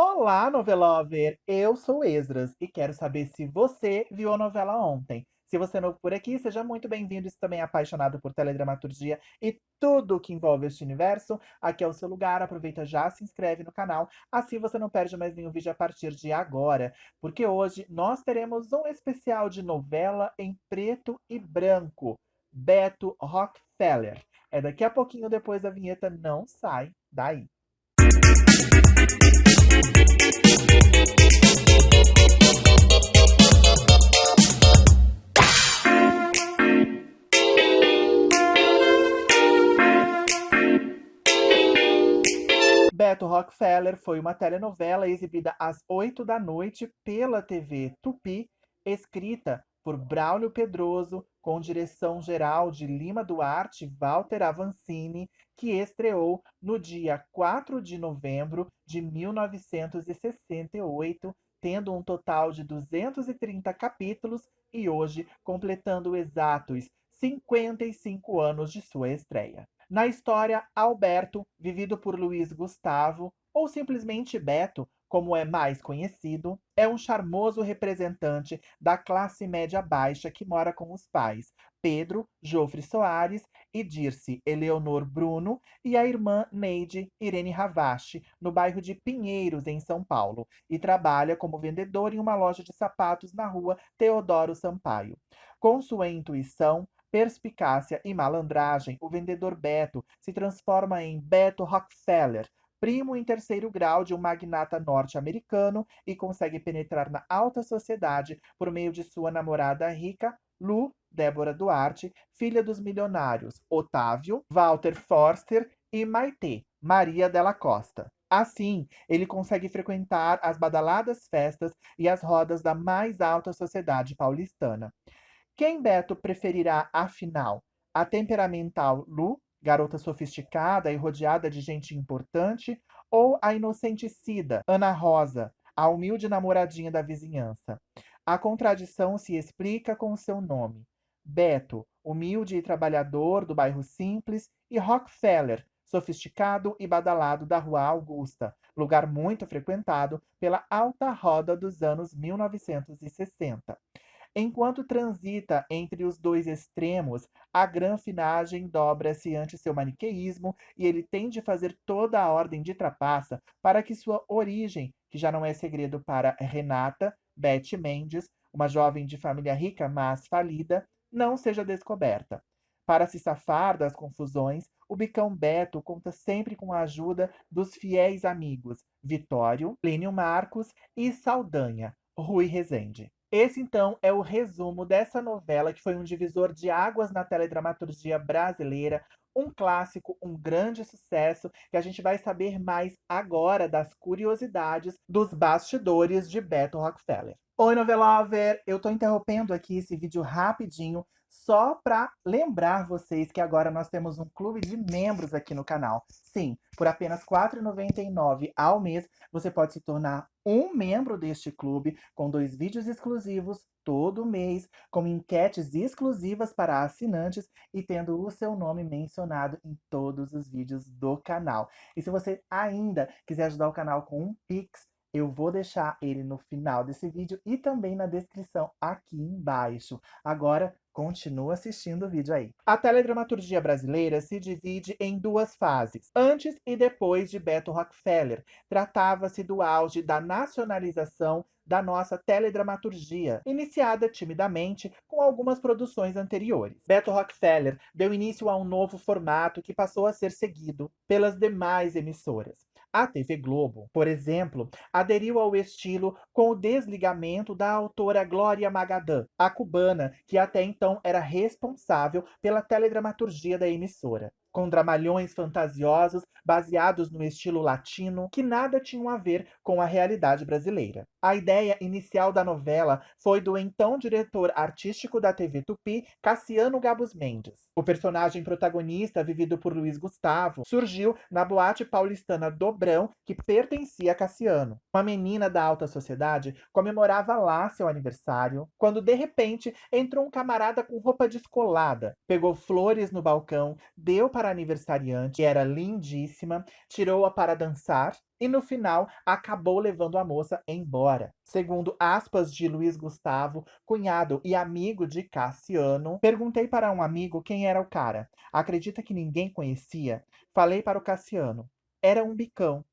Olá, novelover! Eu sou Esdras e quero saber se você viu a novela ontem. Se você é novo por aqui, seja muito bem-vindo e se também é apaixonado por teledramaturgia e tudo o que envolve este universo, aqui é o seu lugar. Aproveita já, se inscreve no canal, assim você não perde mais nenhum vídeo a partir de agora, porque hoje nós teremos um especial de novela em preto e branco, Beto Rockefeller. É daqui a pouquinho, depois da vinheta, não sai daí. Beto Rockefeller foi uma telenovela exibida às 8 da noite pela TV Tupi, escrita por Braulio Pedroso, com direção geral de Lima Duarte e Walter Avancini, que estreou no dia 4 de novembro de 1968, tendo um total de 230 capítulos e hoje completando exatos 55 anos de sua estreia. Na história, Alberto, vivido por Luiz Gustavo, ou simplesmente Beto, como é mais conhecido, é um charmoso representante da classe média baixa que mora com os pais, Pedro Jofre Soares e Dirce Eleonor Bruno, e a irmã Neide Irene Ravache, no bairro de Pinheiros, em São Paulo, e trabalha como vendedor em uma loja de sapatos na rua Teodoro Sampaio. Com sua intuição, perspicácia e malandragem, o vendedor Beto se transforma em Beto Rockefeller, primo em terceiro grau de um magnata norte-americano, e consegue penetrar na alta sociedade por meio de sua namorada rica, Lu Débora Duarte, filha dos milionários Otávio, Walter Forster e Maitê, Maria della Costa. Assim, ele consegue frequentar as badaladas festas e as rodas da mais alta sociedade paulistana. Quem Beto preferirá, afinal? A temperamental Lu, garota sofisticada e rodeada de gente importante, ou a inocente Cida, Ana Rosa, a humilde namoradinha da vizinhança? A contradição se explica com o seu nome. Beto, humilde e trabalhador do bairro simples, e Rockefeller, sofisticado e badalado da Rua Augusta, lugar muito frequentado pela alta roda dos anos 1960. Enquanto transita entre os dois extremos, a granfinagem dobra-se ante seu maniqueísmo e ele tem de fazer toda a ordem de trapaça para que sua origem, que já não é segredo para Renata Beth Mendes, uma jovem de família rica, mas falida, não seja descoberta. Para se safar das confusões, o Bicão Beto conta sempre com a ajuda dos fiéis amigos Vitório, Plínio Marcos e Saldanha, Rui Rezende. Esse, então, é o resumo dessa novela que foi um divisor de águas na teledramaturgia brasileira, um clássico, um grande sucesso, que a gente vai saber mais agora das curiosidades dos bastidores de Beto Rockefeller. Oi, novelover! Eu tô interrompendo aqui esse vídeo rapidinho só para lembrar vocês que agora nós temos um clube de membros aqui no canal. Sim, por apenas R$ 4,99 ao mês, você pode se tornar um membro deste clube, com 2 vídeos exclusivos todo mês, com enquetes exclusivas para assinantes e tendo o seu nome mencionado em todos os vídeos do canal. E se você ainda quiser ajudar o canal com um Pix, eu vou deixar ele no final desse vídeo e também na descrição aqui embaixo. Agora, continua assistindo o vídeo aí. A teledramaturgia brasileira se divide em 2 fases, antes e depois de Beto Rockefeller. Tratava-se do auge da nacionalização da nossa teledramaturgia, iniciada timidamente com algumas produções anteriores. Beto Rockefeller deu início a um novo formato que passou a ser seguido pelas demais emissoras. A TV Globo, por exemplo, aderiu ao estilo com o desligamento da autora Glória Magadã, a cubana que até então era responsável pela teledramaturgia da emissora, com dramalhões fantasiosos baseados no estilo latino que nada tinham a ver com a realidade brasileira. A ideia inicial da novela foi do então diretor artístico da TV Tupi, Cassiano Gabus Mendes. O personagem protagonista, vivido por Luiz Gustavo, surgiu na boate paulistana Dobrão, que pertencia a Cassiano. Uma menina da alta sociedade comemorava lá seu aniversário, quando de repente entrou um camarada com roupa descolada, pegou flores no balcão, deu para a aniversariante, que era lindíssima, tirou-a para dançar e, no final, acabou levando a moça embora. Segundo aspas de Luiz Gustavo, cunhado e amigo de Cassiano, perguntei para um amigo quem era o cara. Acredita que ninguém conhecia? Falei para o Cassiano. Era um bicão.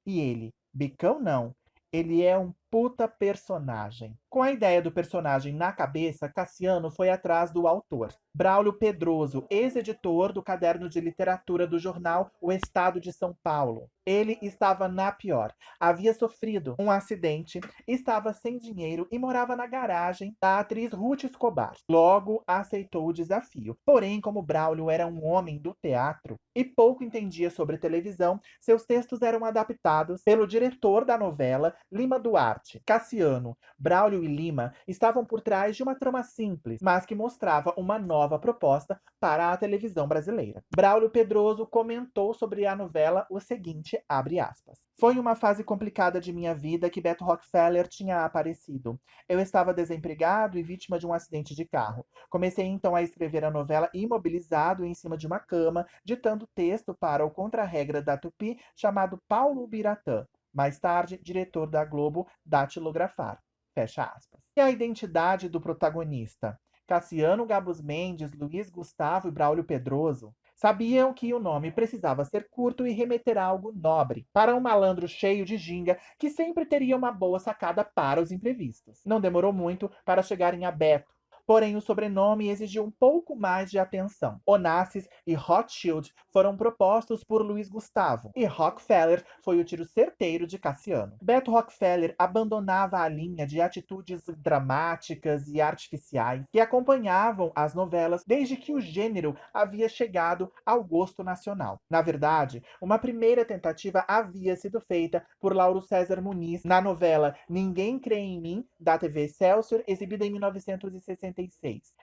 E ele, bicão não, ele é um puta personagem. Com a ideia do personagem na cabeça, Cassiano foi atrás do autor. Braulio Pedroso, ex-editor do caderno de literatura do jornal O Estado de São Paulo. Ele estava na pior. Havia sofrido um acidente, estava sem dinheiro e morava na garagem da atriz Ruth Escobar. Logo aceitou o desafio. Porém, como Braulio era um homem do teatro e pouco entendia sobre televisão, seus textos eram adaptados pelo diretor da novela, Lima Duarte. Cassiano, Braulio e Lima estavam por trás de uma trama simples, mas que mostrava uma nova proposta para a televisão brasileira. Braulio Pedroso comentou sobre a novela o seguinte, abre aspas. Foi uma fase complicada de minha vida que Beto Rockefeller tinha aparecido. Eu estava desempregado e vítima de um acidente de carro. Comecei então a escrever a novela imobilizado em cima de uma cama, ditando texto para o contra-regra da Tupi chamado Paulo Biratã, mais tarde diretor da Globo Datilografar. Fecha aspas. E a identidade do protagonista? Cassiano Gabus Mendes, Luiz Gustavo e Braulio Pedroso sabiam que o nome precisava ser curto e remeter a algo nobre, para um malandro cheio de ginga que sempre teria uma boa sacada para os imprevistos. Não demorou muito para chegarem a Beto, porém o sobrenome exigiu um pouco mais de atenção. Onassis e Rothschild foram propostos por Luiz Gustavo, e Rockefeller foi o tiro certeiro de Cassiano. Beto Rockefeller abandonava a linha de atitudes dramáticas e artificiais que acompanhavam as novelas desde que o gênero havia chegado ao gosto nacional. Na verdade, uma primeira tentativa havia sido feita por Lauro César Muniz na novela Ninguém Crê em Mim, da TV Excelsior, exibida em 1966.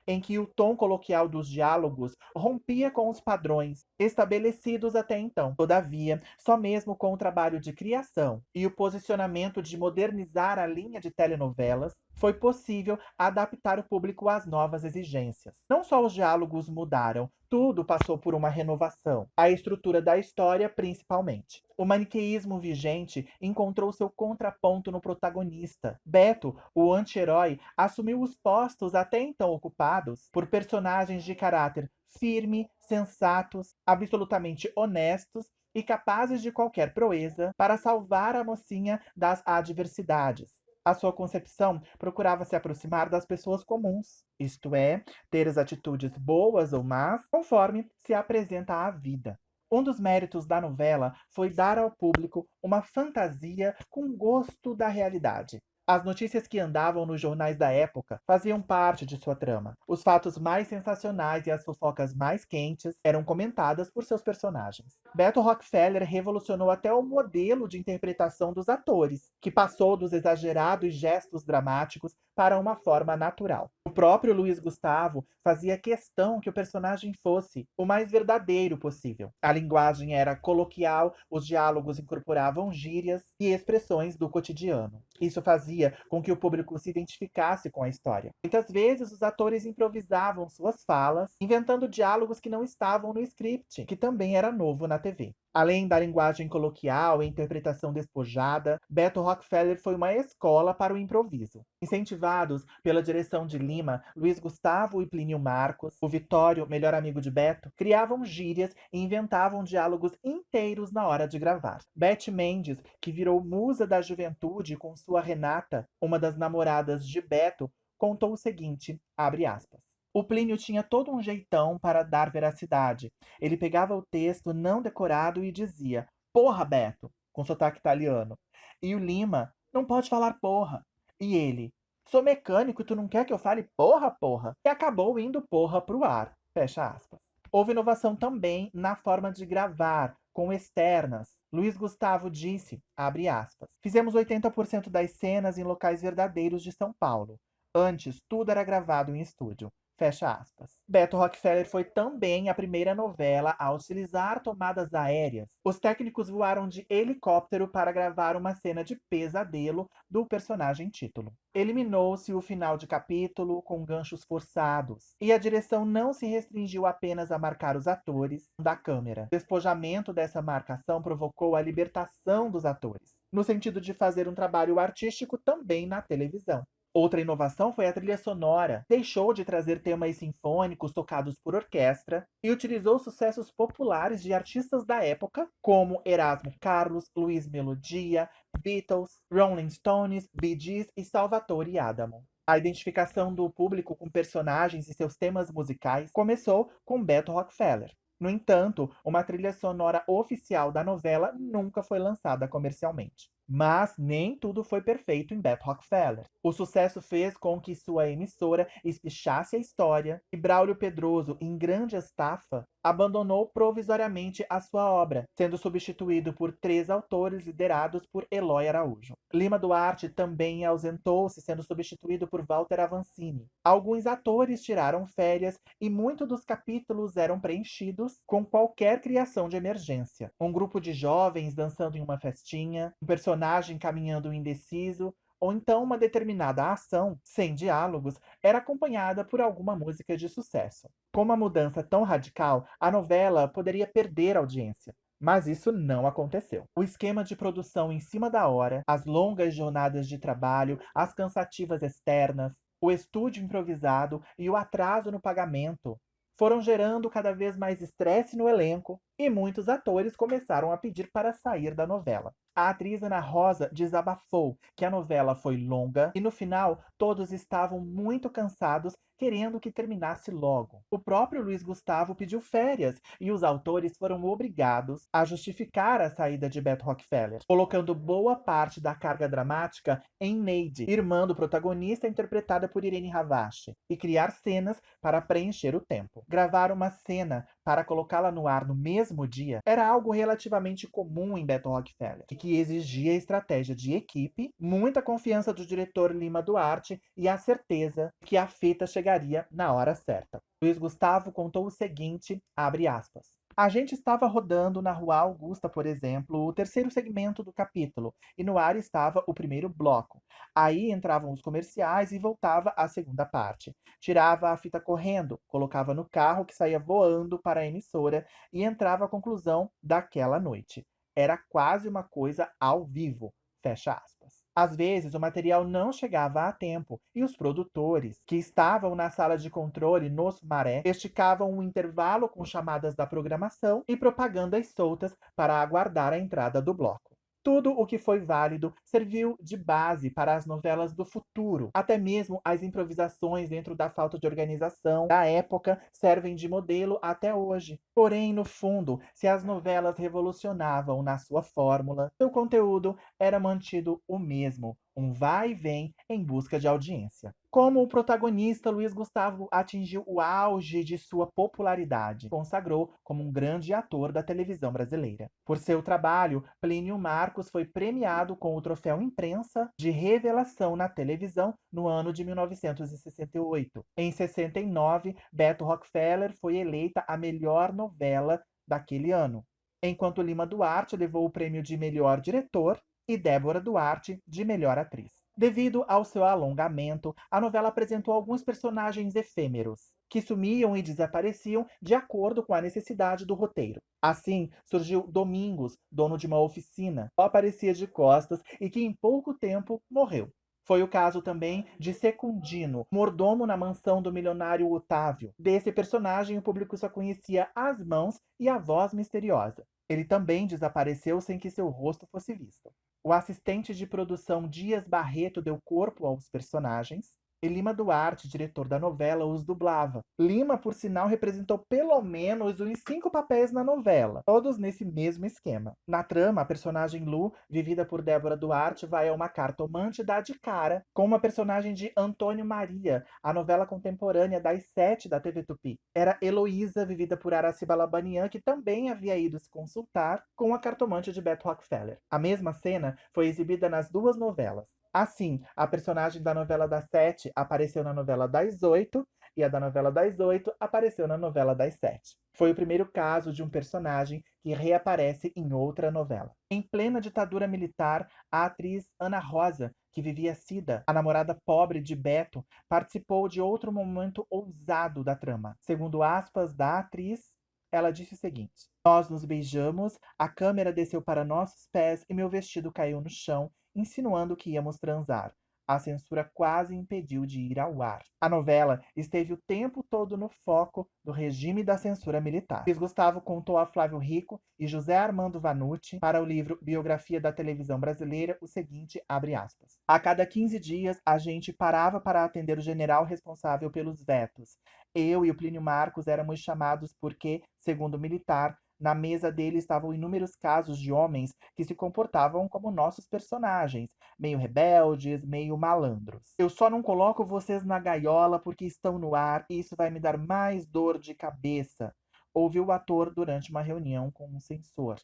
Em que o tom coloquial dos diálogos rompia com os padrões estabelecidos até então. Todavia, só mesmo com o trabalho de criação e o posicionamento de modernizar a linha de telenovelas, foi possível adaptar o público às novas exigências. Não só os diálogos mudaram, tudo passou por uma renovação, a estrutura da história principalmente. O maniqueísmo vigente encontrou seu contraponto no protagonista. Beto, o anti-herói, assumiu os postos até então ocupados por personagens de caráter firme, sensatos, absolutamente honestos e capazes de qualquer proeza para salvar a mocinha das adversidades. A sua concepção procurava se aproximar das pessoas comuns, isto é, ter as atitudes boas ou más, conforme se apresenta à vida. Um dos méritos da novela foi dar ao público uma fantasia com gosto da realidade. As notícias que andavam nos jornais da época faziam parte de sua trama. Os fatos mais sensacionais e as fofocas mais quentes eram comentadas por seus personagens. Beto Rockefeller revolucionou até o modelo de interpretação dos atores, que passou dos exagerados gestos dramáticos para uma forma natural. O próprio Luiz Gustavo fazia questão que o personagem fosse o mais verdadeiro possível. A linguagem era coloquial, os diálogos incorporavam gírias e expressões do cotidiano. Isso fazia com que o público se identificasse com a história. Muitas vezes os atores improvisavam suas falas, inventando diálogos que não estavam no script, que também era novo na TV. Além da linguagem coloquial e interpretação despojada, Beto Rockefeller foi uma escola para o improviso. Incentivados pela direção de Lima, Luiz Gustavo e Plínio Marcos, o Vitório, melhor amigo de Beto, criavam gírias e inventavam diálogos inteiros na hora de gravar. Beth Mendes, que virou musa da juventude com sua Renata, uma das namoradas de Beto, contou o seguinte, abre aspas. O Plínio tinha todo um jeitão para dar veracidade. Ele pegava o texto não decorado e dizia, porra, Beto, com sotaque italiano. E o Lima, não pode falar porra. E ele, sou mecânico e tu não quer que eu fale porra, porra? E acabou indo porra pro ar. Fecha aspas. Houve inovação também na forma de gravar, com externas. Luiz Gustavo disse, abre aspas, fizemos 80% das cenas em locais verdadeiros de São Paulo. Antes, tudo era gravado em estúdio. Fecha aspas. Beto Rockefeller foi também a primeira novela a utilizar tomadas aéreas. Os técnicos voaram de helicóptero para gravar uma cena de pesadelo do personagem título. Eliminou-se o final de capítulo com ganchos forçados, e a direção não se restringiu apenas a marcar os atores da câmera. O despojamento dessa marcação provocou a libertação dos atores, no sentido de fazer um trabalho artístico também na televisão. Outra inovação foi a trilha sonora. Deixou de trazer temas sinfônicos tocados por orquestra e utilizou sucessos populares de artistas da época, como Erasmo Carlos, Luiz Melodia, Beatles, Rolling Stones, Bee Gees e Salvatore Adamo. A identificação do público com personagens e seus temas musicais começou com Beto Rockefeller. No entanto, uma trilha sonora oficial da novela nunca foi lançada comercialmente. Mas nem tudo foi perfeito em Beto Rockefeller. O sucesso fez com que sua emissora espichasse a história e Braulio Pedroso, em grande estafa, abandonou provisoriamente a sua obra, sendo substituído por 3 autores liderados por Eloy Araújo. Lima Duarte também ausentou-se, sendo substituído por Walter Avancini. Alguns atores tiraram férias e muitos dos capítulos eram preenchidos com qualquer criação de emergência. Um grupo de jovens dançando em uma festinha, um personagem caminhando indeciso, ou então uma determinada ação, sem diálogos, era acompanhada por alguma música de sucesso. Com uma mudança tão radical, a novela poderia perder audiência. Mas isso não aconteceu. O esquema de produção em cima da hora, as longas jornadas de trabalho, as cansativas externas, o estúdio improvisado e o atraso no pagamento foram gerando cada vez mais estresse no elenco e muitos atores começaram a pedir para sair da novela. A atriz Ana Rosa desabafou que a novela foi longa e no final todos estavam muito cansados, querendo que terminasse logo. O próprio Luiz Gustavo pediu férias e os autores foram obrigados a justificar a saída de Beto Rockefeller, colocando boa parte da carga dramática em Neide, irmã do protagonista interpretada por Irene Ravache, e criar cenas para preencher o tempo. Gravar uma cena para colocá-la no ar no mesmo dia era algo relativamente comum em Beto Rockefeller, que exigia estratégia de equipe, muita confiança do diretor Lima Duarte e a certeza que a fita chegaria na hora certa. Luiz Gustavo contou o seguinte, abre aspas. A gente estava rodando na Rua Augusta, por exemplo, o terceiro segmento do capítulo, e no ar estava o primeiro bloco. Aí entravam os comerciais e voltava a segunda parte. Tirava a fita correndo, colocava no carro que saía voando para a emissora e entrava a conclusão daquela noite. Era quase uma coisa ao vivo. Fecha aspas. Às vezes, o material não chegava a tempo e os produtores, que estavam na sala de controle no Sumaré, esticavam o intervalo com chamadas da programação e propagandas soltas para aguardar a entrada do bloco. Tudo o que foi válido serviu de base para as novelas do futuro. Até mesmo as improvisações dentro da falta de organização da época servem de modelo até hoje. Porém, no fundo, se as novelas revolucionavam na sua fórmula, seu conteúdo era mantido o mesmo, um vai e vem em busca de audiência. Como o protagonista, Luiz Gustavo atingiu o auge de sua popularidade, consagrou como um grande ator da televisão brasileira. Por seu trabalho, Plínio Marcos foi premiado com o troféu Imprensa de Revelação na televisão no ano de 1968. Em 69, Beto Rockefeller foi eleita a melhor novela daquele ano, enquanto Lima Duarte levou o prêmio de melhor diretor e Débora Duarte de melhor atriz. Devido ao seu alongamento, a novela apresentou alguns personagens efêmeros, que sumiam e desapareciam de acordo com a necessidade do roteiro. Assim, surgiu Domingos, dono de uma oficina, só aparecia de costas e que em pouco tempo morreu. Foi o caso também de Secundino, mordomo na mansão do milionário Otávio. Desse personagem, o público só conhecia as mãos e a voz misteriosa. Ele também desapareceu sem que seu rosto fosse visto. O assistente de produção Dias Barreto deu corpo aos personagens e Lima Duarte, diretor da novela, os dublava. Lima, por sinal, representou pelo menos uns 5 papéis na novela, todos nesse mesmo esquema. Na trama, a personagem Lu, vivida por Débora Duarte, vai a uma cartomante e dá de cara com uma personagem de Antônio Maria, a novela contemporânea das 7 da TV Tupi. Era Heloísa, vivida por Araci Balabanian, que também havia ido se consultar com a cartomante de Beto Rockefeller. A mesma cena foi exibida nas duas novelas. Assim, a personagem da novela das 7 apareceu na novela das 8 e a da novela das 8 apareceu na novela das 7. Foi o primeiro caso de um personagem que reaparece em outra novela. Em plena ditadura militar, a atriz Ana Rosa, que vivia Cida, a namorada pobre de Beto, participou de outro momento ousado da trama. Segundo aspas da atriz, ela disse o seguinte: Nós nos beijamos, a câmera desceu para nossos pés e meu vestido caiu no chão, insinuando que íamos transar. A censura quase impediu de ir ao ar. A novela esteve o tempo todo no foco do regime da censura militar. Luiz Gustavo contou a Flávio Rico e José Armando Vanucci para o livro Biografia da Televisão Brasileira o seguinte, abre aspas: A cada 15 dias, a gente parava para atender o general responsável pelos vetos. Eu e o Plínio Marcos éramos chamados porque, segundo o militar, na mesa dele estavam inúmeros casos de homens que se comportavam como nossos personagens, meio rebeldes, meio malandros. Eu só não coloco vocês na gaiola porque estão no ar e isso vai me dar mais dor de cabeça, ouviu o ator durante uma reunião com um censor.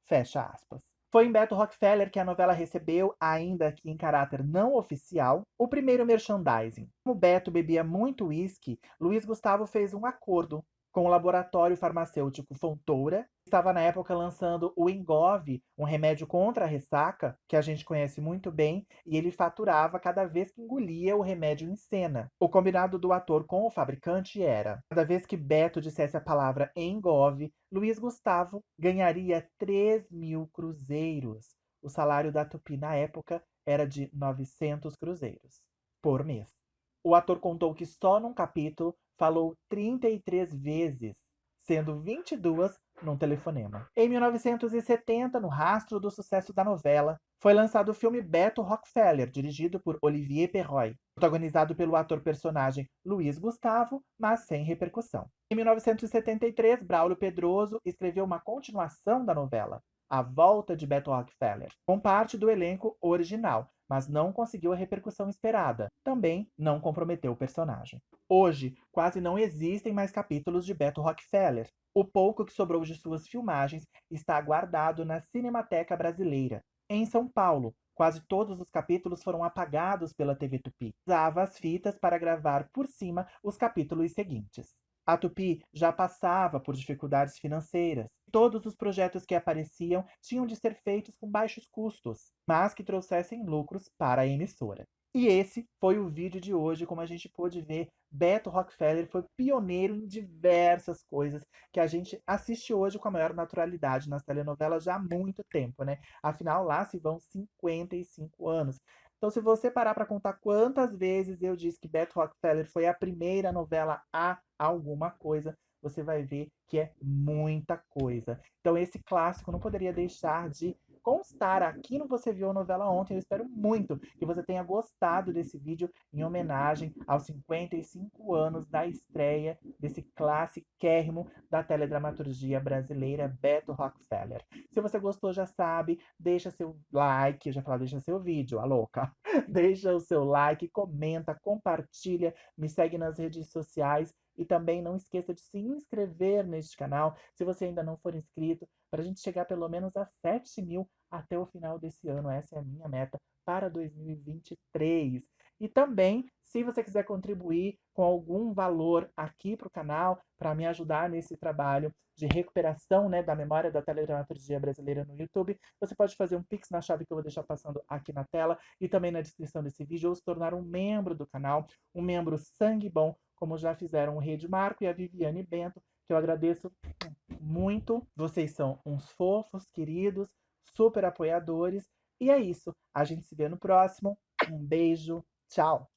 Fecha aspas. Foi em Beto Rockefeller que a novela recebeu, ainda que em caráter não oficial, o primeiro merchandising. Como Beto bebia muito uísque, Luiz Gustavo fez um acordo com o laboratório farmacêutico Fontoura, que estava na época lançando o Engov, um remédio contra a ressaca, que a gente conhece muito bem, e ele faturava cada vez que engolia o remédio em cena. O combinado do ator com o fabricante era: cada vez que Beto dissesse a palavra Engov, Luiz Gustavo ganharia 3.000 cruzeiros. O salário da Tupi na época era de 900 cruzeiros por mês. O ator contou que só num capítulo falou 33 vezes, sendo 22 num telefonema. Em 1970, no rastro do sucesso da novela, foi lançado o filme Beto Rockefeller, dirigido por Olivier Perroy, protagonizado pelo ator-personagem Luiz Gustavo, mas sem repercussão. Em 1973, Braulio Pedroso escreveu uma continuação da novela, A Volta de Beto Rockefeller, com parte do elenco original, mas não conseguiu a repercussão esperada. Também não comprometeu o personagem. Hoje, quase não existem mais capítulos de Beto Rockefeller. O pouco que sobrou de suas filmagens está guardado na Cinemateca Brasileira. Em São Paulo, quase todos os capítulos foram apagados pela TV Tupi. Usava as fitas para gravar por cima os capítulos seguintes. A Tupi já passava por dificuldades financeiras. Todos os projetos que apareciam tinham de ser feitos com baixos custos, mas que trouxessem lucros para a emissora. E esse foi o vídeo de hoje. Como a gente pôde ver, Beto Rockefeller foi pioneiro em diversas coisas que a gente assiste hoje com a maior naturalidade nas telenovelas já há muito tempo, né? Afinal, lá se vão 55 anos. Então, se você parar para contar quantas vezes eu disse que Beto Rockefeller foi a primeira novela a alguma coisa, você vai ver que é muita coisa. Então, esse clássico não poderia deixar de constar aqui no Você Viu a Novela Ontem. Eu espero muito que você tenha gostado desse vídeo em homenagem aos 55 anos da estreia desse classiquérrimo da teledramaturgia brasileira, Beto Rockefeller. Se você gostou, já sabe, deixa seu like, eu já falei, deixa seu vídeo, a louca. Deixa o seu like, comenta, compartilha, me segue nas redes sociais e também não esqueça de se inscrever neste canal, se você ainda não for inscrito, para a gente chegar pelo menos a 7.000 até o final desse ano. Essa é a minha meta para 2023. E também, se você quiser contribuir com algum valor aqui para o canal, para me ajudar nesse trabalho de recuperação, né, da memória da teledramaturgia brasileira no YouTube, você pode fazer um Pix na chave que eu vou deixar passando aqui na tela e também na descrição desse vídeo, ou se tornar um membro do canal, um membro sangue bom, como já fizeram o Rede Marco e a Viviane Bento, que eu agradeço muito. Vocês são uns fofos, queridos, super apoiadores. E é isso. A gente se vê no próximo. Um beijo. Tchau.